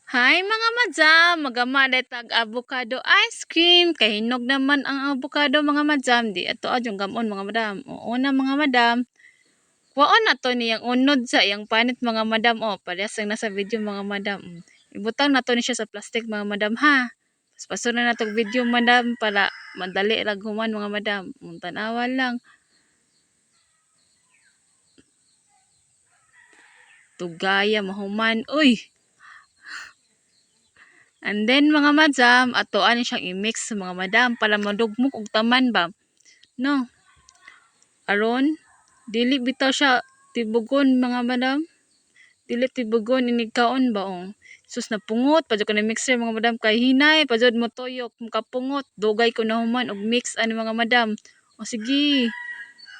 Hi mga madam, magama tag avocado ice cream. Kahinog naman ang avocado mga madam. Di ato adyong gamon mga madam. Oo na mga madam. Kuwaon na to niyang unod sa iyang panit mga madam. O, parehas lang nasa video mga madam. Ibutang na to ni siya sa plastic mga madam ha. Paspaso na natong video madam para madali lang human mga madam. Tanawa lang. Tugaya mahuman. Uy! And then mga madam, atoan siyang i-mix sa mga madam para madugmok og taman ba. No. Aron dili bitaw siya tibugon mga madam. Dili tibugon inigkaon ba oh. Sus napungot pa jud ko na mixer mga madam kay hinay pa jud mo tuyok makapungot. Dugay ko na human og mix ani mga madam. O sige.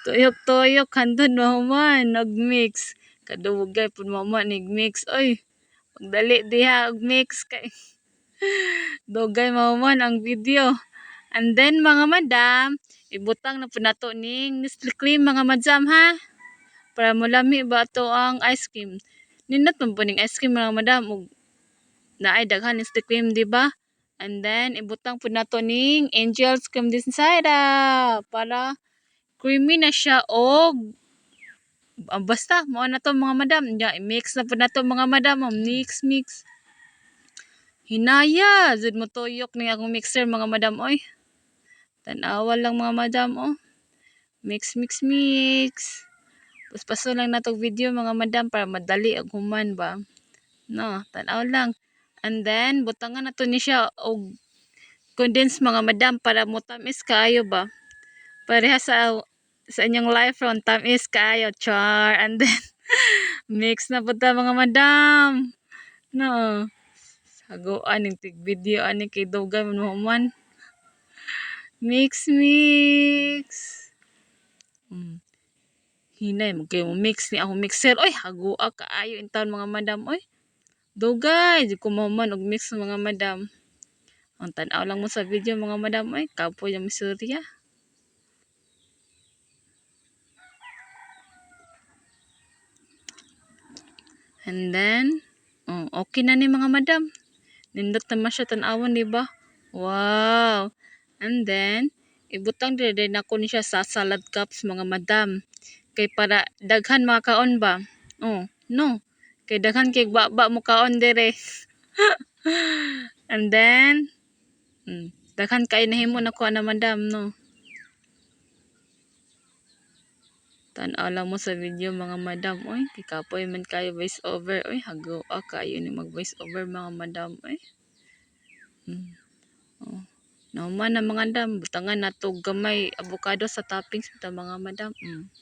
Tuyok-tuyok handon mahuman og mix. Kadugay pud mahuman nig mix. Oy, pagdali diha og mix kay dugay mahuman ang video. And then mga madam, ibutang na po nato ning Nestle cream mga madam ha. Para mulami ba to ang ice cream. Nindot man po ning ice cream mga madam ug naay daghan Nestle cream di ba? And then ibutang po nato ning Angel's cream din sada para creamy na siya og basta mo na to mga madam. Ya, mix na po nato mga madam, mix. Hinaya, zud mo tuyok ning akong mixer mga madam oy. Tanawa lang mga madam oh. Mix. Paspaso lang natong video mga madam para madali ang human ba. No, tanaw lang. And then butangan nato ni siya og condense mga madam para mo tamis kaayo ba. Pareha sa inyong life ron tamis kaayo char. And then mix na puta mga madam. No. Hagoan ning tig video ani kay dugan mo human. Mix. Hinay magkay mo mix ni akong mixer. Oy, hagoa kaayo in town mga madam. Oy, dugay di ko mahuman og mix mga madam. Ang tan-aw lang mo sa video mga madam. Oy, kapoy yung misurya. And then, okay na ni mga madam. Nindot naman siya tan-awon, di ba? Wow. And then, ibutang din ako ni siya sa salad cups mga madam. Kay para daghan mga kaon ba? Oh, no. Kay daghan kay baba mo kaon dire. And then, daghan kay nahimo na ko na madam, no. Tan-aw lang mo sa video mga madam, oy. Kay kapoy man kayo voice over, oy. Hagoa kayo ni mag voice over mga madam, oy. Oh. Nauman na mga madam, butangan na to gamay avocado sa toppings ta mga madam.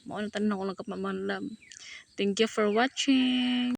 Mao na tanan ako nagkapamadam. Thank you for watching.